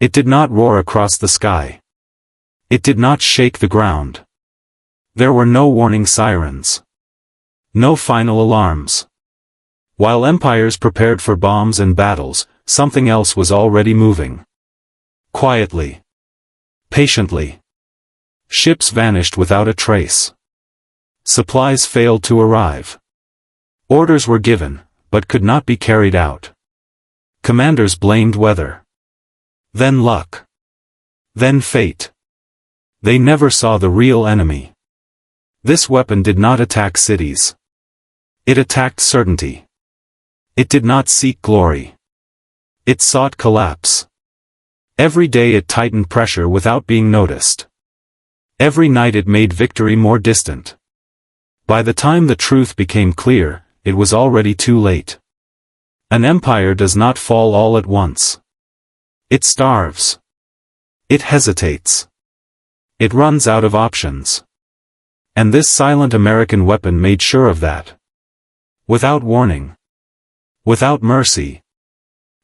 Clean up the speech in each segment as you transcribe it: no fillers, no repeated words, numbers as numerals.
It did not roar across the sky. It did not shake the ground. There were no warning sirens. No final alarms. While empires prepared for bombs and battles, something else was already moving. Quietly. Patiently. Ships vanished without a trace. Supplies failed to arrive. Orders were given, but could not be carried out. Commanders blamed weather. Then luck. Then fate. They never saw the real enemy. This weapon did not attack cities. It attacked certainty. It did not seek glory. It sought collapse. Every day it tightened pressure without being noticed. Every night it made victory more distant. By the time the truth became clear, it was already too late. An empire does not fall all at once. It starves. It hesitates. It runs out of options. And this silent American weapon made sure of that. Without warning. Without mercy.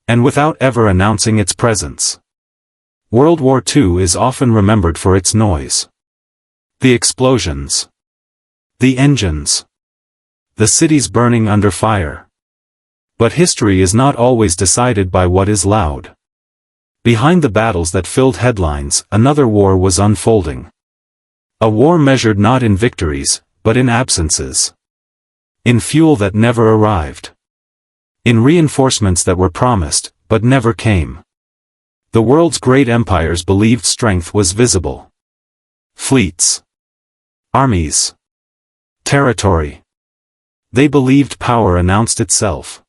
And without ever announcing its presence. World War II is often remembered for its noise. The explosions. The engines. The cities burning under fire. But history is not always decided by what is loud. Behind the battles that filled headlines, another war was unfolding. A war measured not in victories, but in absences. In fuel that never arrived. In reinforcements that were promised, but never came. The world's great empires believed strength was visible. Fleets. Armies. Territory. They believed power announced itself.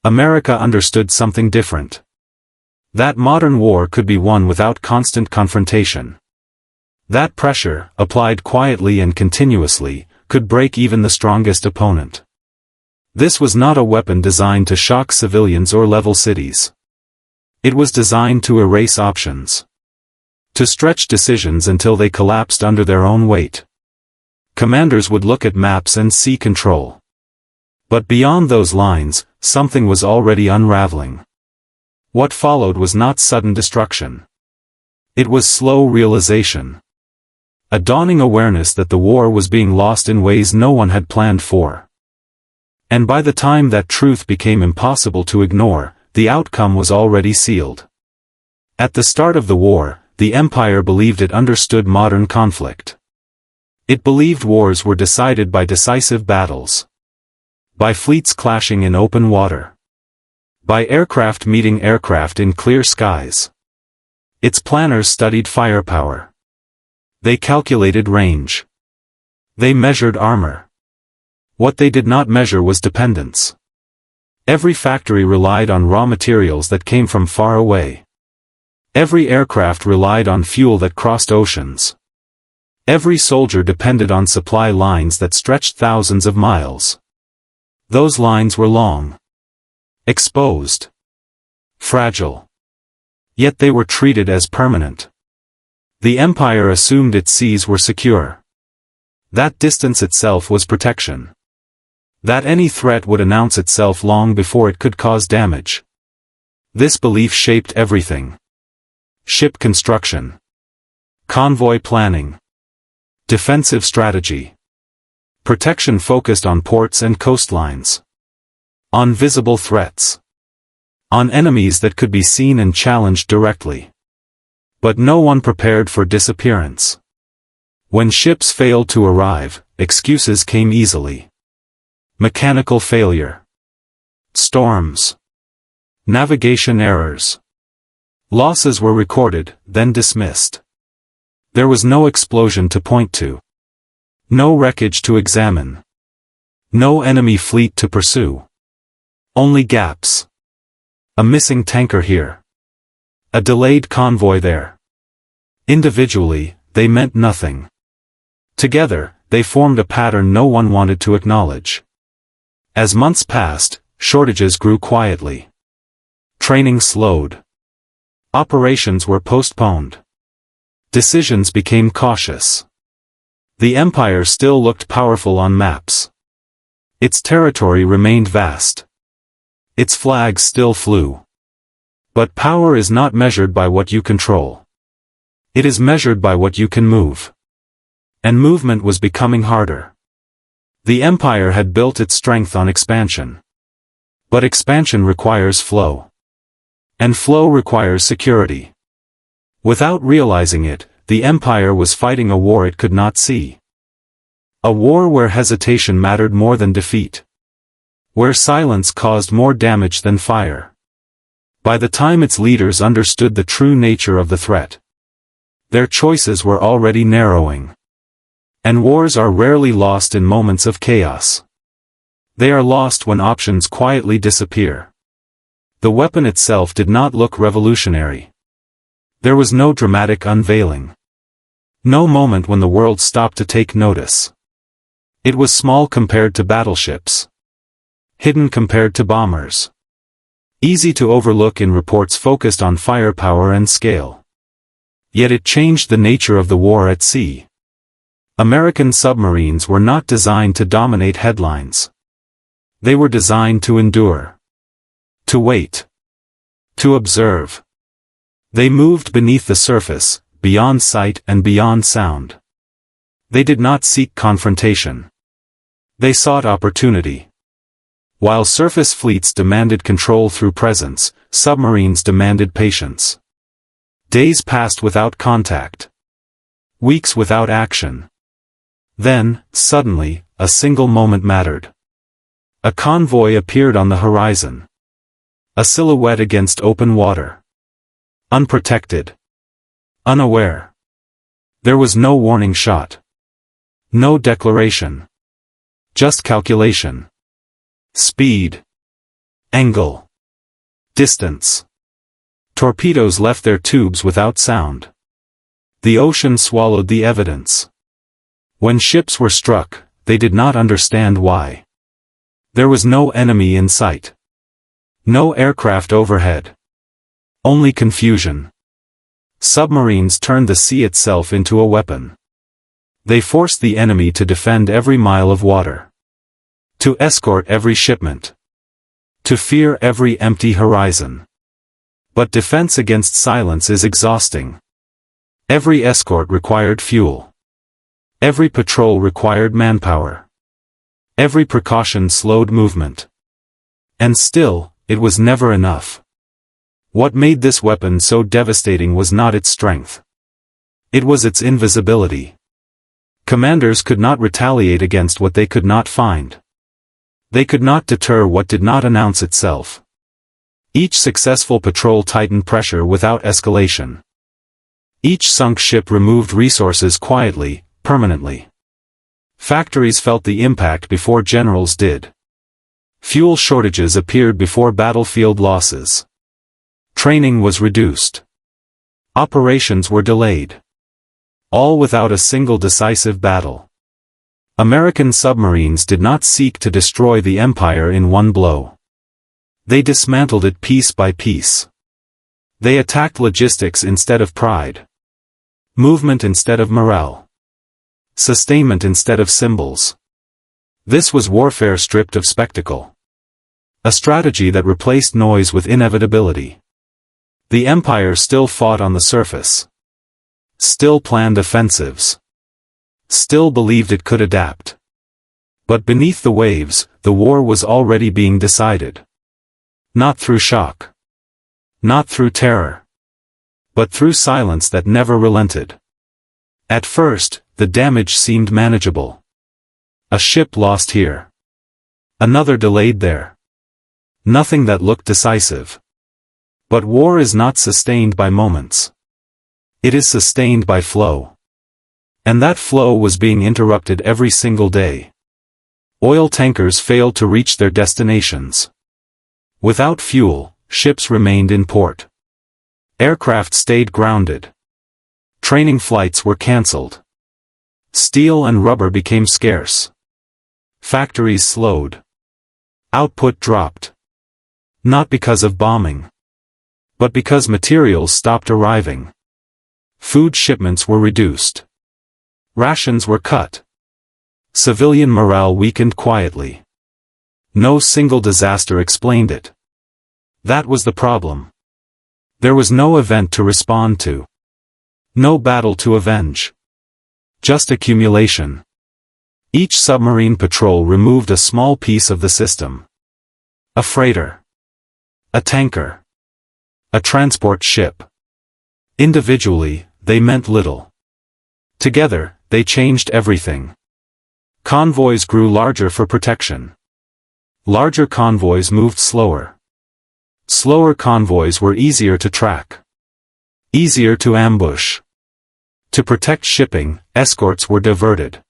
America understood something different. That modern war could be won without constant confrontation. That pressure, applied quietly and continuously, could break even the strongest opponent. This was not a weapon designed to shock civilians or level cities. It was designed to erase options. To stretch decisions until they collapsed under their own weight. Commanders would look at maps and see control. But beyond those lines, something was already unraveling. What followed was not sudden destruction. It was slow realization. A dawning awareness that the war was being lost in ways no one had planned for. And by the time that truth became impossible to ignore, the outcome was already sealed. At the start of the war, the empire believed it understood modern conflict. It believed wars were decided by decisive battles. By fleets clashing in open water. By aircraft meeting aircraft in clear skies. Its planners studied firepower. They calculated range. They measured armor. What they did not measure was dependence. Every factory relied on raw materials that came from far away. Every aircraft relied on fuel that crossed oceans. Every soldier depended on supply lines that stretched thousands of miles. Those lines were long. Exposed. Fragile. Yet they were treated as permanent. The empire assumed its seas were secure. That distance itself was protection. That any threat would announce itself long before it could cause damage. This belief shaped everything. Ship construction. Convoy planning. Defensive strategy. Protection focused on ports and coastlines. On visible threats. On enemies that could be seen and challenged directly. But no one prepared for disappearance. When ships failed to arrive, excuses came easily. Mechanical failure. Storms. Navigation errors. Losses were recorded, then dismissed. There was no explosion to point to. No wreckage to examine. No enemy fleet to pursue. Only gaps. A missing tanker here. A delayed convoy there. Individually, they meant nothing. Together, they formed a pattern no one wanted to acknowledge. As months passed, shortages grew quietly. Training slowed. Operations were postponed. Decisions became cautious. The empire still looked powerful on maps. Its territory remained vast. Its flags still flew. But power is not measured by what you control. It is measured by what you can move. And movement was becoming harder. The empire had built its strength on expansion. But expansion requires flow. And flow requires security. Without realizing it, the empire was fighting a war it could not see. A war where hesitation mattered more than defeat. Where silence caused more damage than fire. By the time its leaders understood the true nature of the threat, their choices were already narrowing. And wars are rarely lost in moments of chaos. They are lost when options quietly disappear. The weapon itself did not look revolutionary. There was no dramatic unveiling. No moment when the world stopped to take notice. It was small compared to battleships. Hidden compared to bombers. Easy to overlook in reports focused on firepower and scale. Yet it changed the nature of the war at sea. American submarines were not designed to dominate headlines. They were designed to endure. To wait. To observe. They moved beneath the surface, beyond sight and beyond sound. They did not seek confrontation. They sought opportunity. While surface fleets demanded control through presence, submarines demanded patience. Days passed without contact. Weeks without action. Then, suddenly, a single moment mattered. A convoy appeared on the horizon. A silhouette against open water. Unprotected. Unaware. There was no warning shot. No declaration. Just calculation. Speed. Angle. Distance. Torpedoes left their tubes without sound. The ocean swallowed the evidence. When ships were struck, they did not understand why. There was no enemy in sight. No aircraft overhead. Only confusion. Submarines turned the sea itself into a weapon. They forced the enemy to defend every mile of water. To escort every shipment. To fear every empty horizon. But defense against silence is exhausting. Every escort required fuel. Every patrol required manpower. Every precaution slowed movement. And still, it was never enough. What made this weapon so devastating was not its strength. It was its invisibility. Commanders could not retaliate against what they could not find. They could not deter what did not announce itself. Each successful patrol tightened pressure without escalation. Each sunk ship removed resources quietly, permanently. Factories felt the impact before generals did. Fuel shortages appeared before battlefield losses. Training was reduced. Operations were delayed. All without a single decisive battle. American submarines did not seek to destroy the empire in one blow. They dismantled it piece by piece. They attacked logistics instead of pride. Movement instead of morale. Sustainment instead of symbols. This was warfare stripped of spectacle. A strategy that replaced noise with inevitability. The empire still fought on the surface. Still planned offensives. Still believed it could adapt. But beneath the waves, the war was already being decided. Not through shock. Not through terror. But through silence that never relented. At first, the damage seemed manageable. A ship lost here. Another delayed there. Nothing that looked decisive. But war is not sustained by moments. It is sustained by flow. And that flow was being interrupted every single day. Oil tankers failed to reach their destinations. Without fuel, ships remained in port. Aircraft stayed grounded. Training flights were cancelled. Steel and rubber became scarce. Factories slowed. Output dropped. Not because of bombing. But because materials stopped arriving. Food shipments were reduced. Rations were cut. Civilian morale weakened quietly. No single disaster explained it. That was the problem. There was no event to respond to. No battle to avenge. Just accumulation. Each submarine patrol removed a small piece of the system. A freighter. A tanker. A transport ship. Individually, they meant little. Together, they changed everything. Convoys grew larger for protection. Larger convoys moved slower. Slower convoys were easier to track. Easier to ambush. To protect shipping, escorts were diverted.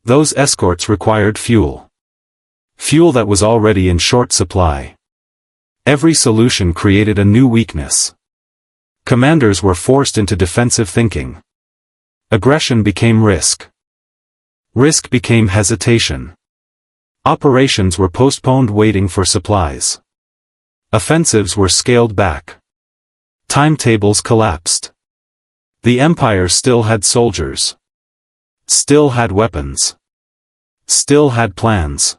Those escorts required fuel. Fuel that was already in short supply. Every solution created a new weakness. Commanders were forced into defensive thinking. Aggression became risk. Risk became hesitation. Operations were postponed waiting for supplies. Offensives were scaled back. Timetables collapsed. The Empire still had soldiers. Still had weapons. Still had plans.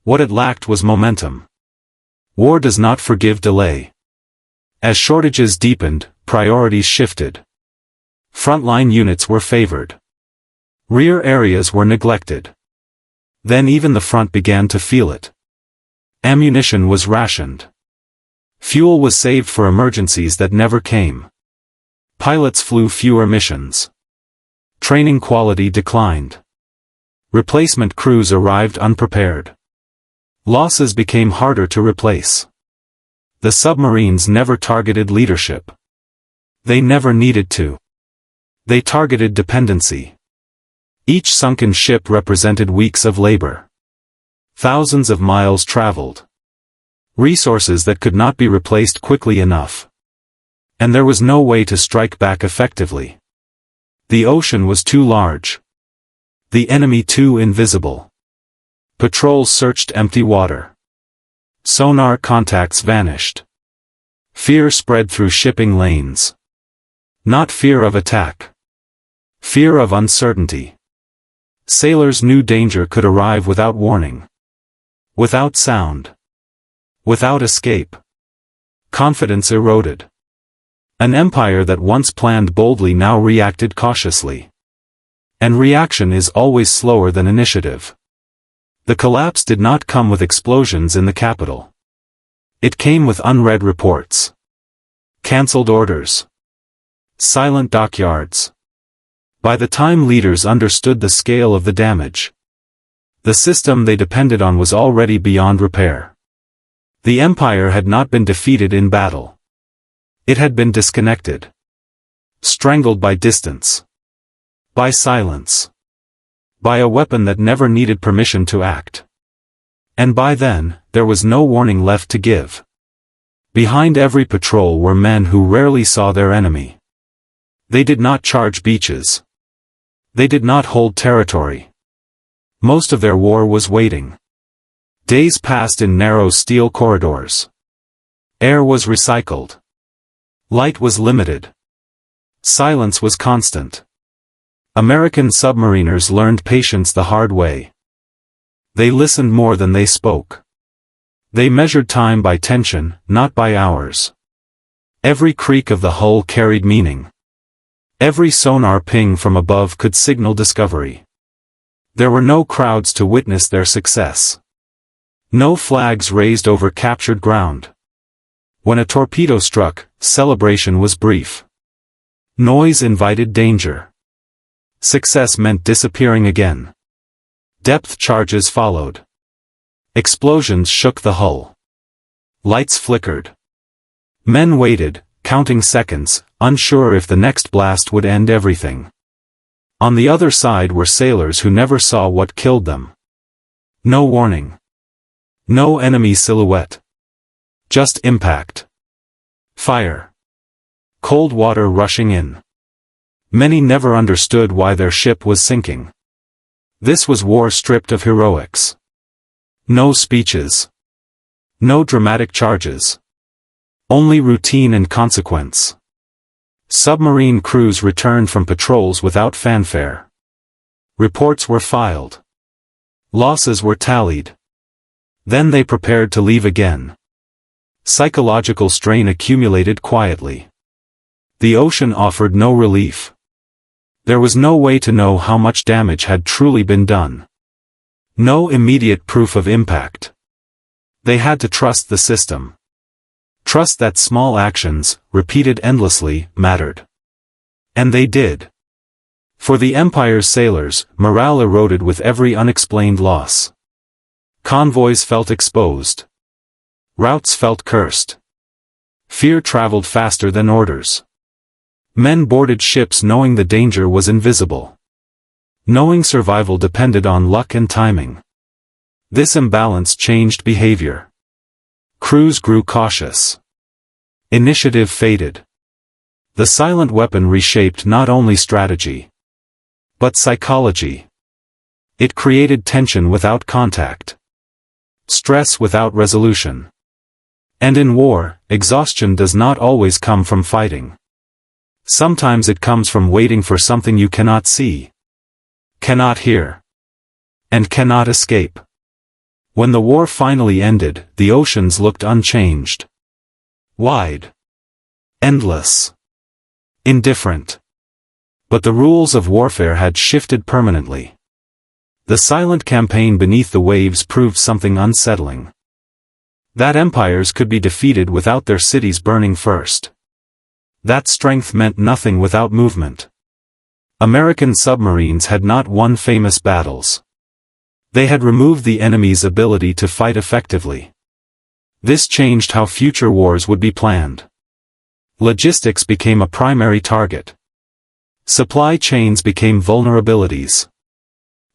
What it lacked was momentum. War does not forgive delay. As shortages deepened, priorities shifted. Frontline units were favored. Rear areas were neglected. Then even the front began to feel it. Ammunition was rationed. Fuel was saved for emergencies that never came. Pilots flew fewer missions. Training quality declined. Replacement crews arrived unprepared. Losses became harder to replace. The submarines never targeted leadership. They never needed to. They targeted dependency. Each sunken ship represented weeks of labor. Thousands of miles traveled. Resources that could not be replaced quickly enough. And there was no way to strike back effectively. The ocean was too large. The enemy too invisible. Patrols searched empty water. Sonar contacts vanished. Fear spread through shipping lanes. Not fear of attack. Fear of uncertainty. Sailors knew danger could arrive without warning. Without sound. Without escape. Confidence eroded. An empire that once planned boldly now reacted cautiously. And reaction is always slower than initiative. The collapse did not come with explosions in the capital. It came with unread reports. Cancelled orders. Silent dockyards. By the time leaders understood the scale of the damage, the system they depended on was already beyond repair. The empire had not been defeated in battle. It had been disconnected. Strangled by distance. By silence. By a weapon that never needed permission to act. And by then, there was no warning left to give. Behind every patrol were men who rarely saw their enemy. They did not charge beaches. They did not hold territory. Most of their war was waiting. Days passed in narrow steel corridors. Air was recycled. Light was limited. Silence was constant. American submariners learned patience the hard way. They listened more than they spoke. They measured time by tension, not by hours. Every creak of the hull carried meaning. Every sonar ping from above could signal discovery. There were no crowds to witness their success. No flags raised over captured ground. When a torpedo struck, celebration was brief. Noise invited danger. Success meant disappearing again. Depth charges followed. Explosions shook the hull. Lights flickered. Men waited, counting seconds, unsure if the next blast would end everything. On the other side were sailors who never saw what killed them. No warning. No enemy silhouette. Just impact. Fire. Cold water rushing in. Many never understood why their ship was sinking. This was war stripped of heroics. No speeches. No dramatic charges. Only routine and consequence. Submarine crews returned from patrols without fanfare. Reports were filed. Losses were tallied. Then they prepared to leave again. Psychological strain accumulated quietly. The ocean offered no relief. There was no way to know how much damage had truly been done. No immediate proof of impact. They had to trust the system. Trust that small actions, repeated endlessly, mattered. And they did. For the Empire's sailors, morale eroded with every unexplained loss. Convoys felt exposed. Routes felt cursed. Fear traveled faster than orders. Men boarded ships knowing the danger was invisible. Knowing survival depended on luck and timing. This imbalance changed behavior. Crews grew cautious. Initiative faded. The silent weapon reshaped not only strategy, but psychology. It created tension without contact. Stress without resolution. And in war, exhaustion does not always come from fighting. Sometimes it comes from waiting for something you cannot see, cannot hear, and cannot escape. When the war finally ended, the oceans looked unchanged. Wide. Endless. Indifferent. But the rules of warfare had shifted permanently. The silent campaign beneath the waves proved something unsettling. That empires could be defeated without their cities burning first. That strength meant nothing without movement. American submarines had not won famous battles. They had removed the enemy's ability to fight effectively. This changed how future wars would be planned. Logistics became a primary target. Supply chains became vulnerabilities.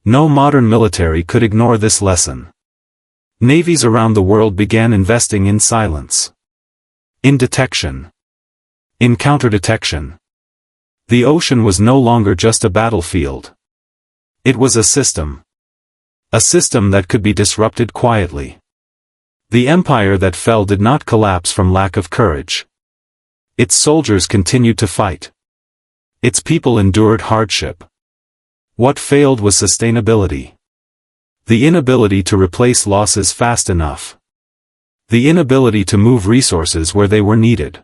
No modern military could ignore this lesson. Navies around the world began investing in silence. In detection. In counterdetection. The ocean was no longer just a battlefield. It was a system. A system that could be disrupted quietly. The empire that fell did not collapse from lack of courage. Its soldiers continued to fight. Its people endured hardship. What failed was sustainability. The inability to replace losses fast enough. The inability to move resources where they were needed.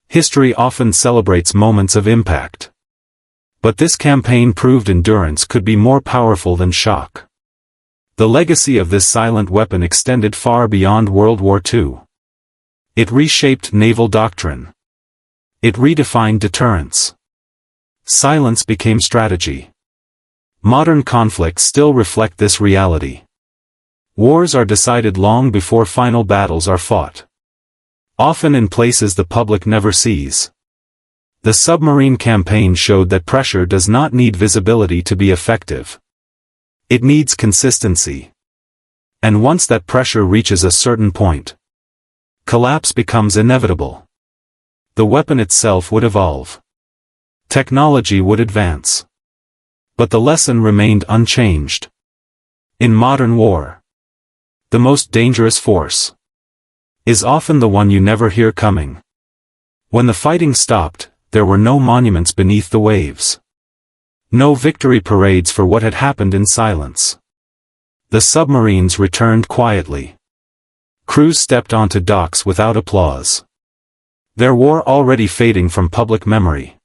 History often celebrates moments of impact. But this campaign proved endurance could be more powerful than shock. The legacy of this silent weapon extended far beyond World War II. It reshaped naval doctrine. It redefined deterrence. Silence became strategy. Modern conflicts still reflect this reality. Wars are decided long before final battles are fought. Often in places the public never sees. The submarine campaign showed that pressure does not need visibility to be effective. It needs consistency. And once that pressure reaches a certain point, collapse becomes inevitable. The weapon itself would evolve. Technology would advance. But the lesson remained unchanged. In modern war, the most dangerous force is often the one you never hear coming. When the fighting stopped, there were no monuments beneath the waves. No victory parades for what had happened in silence. The submarines returned quietly. Crews stepped onto docks without applause. Their war already fading from public memory.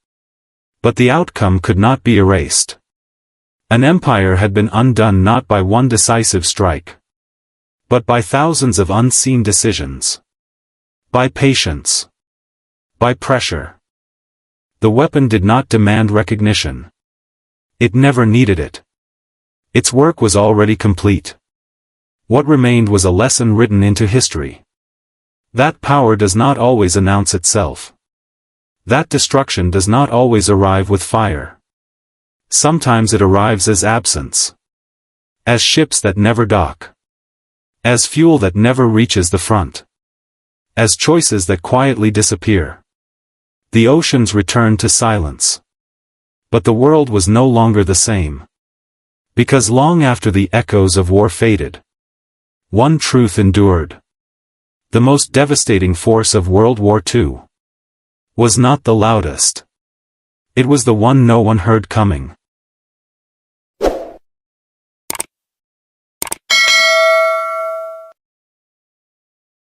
But the outcome could not be erased. An empire had been undone not by one decisive strike, but by thousands of unseen decisions. By patience. By pressure. The weapon did not demand recognition. It never needed it. Its work was already complete. What remained was a lesson written into history. That power does not always announce itself. That destruction does not always arrive with fire. Sometimes it arrives as absence. As ships that never dock. As fuel that never reaches the front. As choices that quietly disappear. The oceans returned to silence. But the world was no longer the same. Because long after the echoes of war faded, one truth endured. The most devastating force of World War II was not the loudest. It was the one no one heard coming.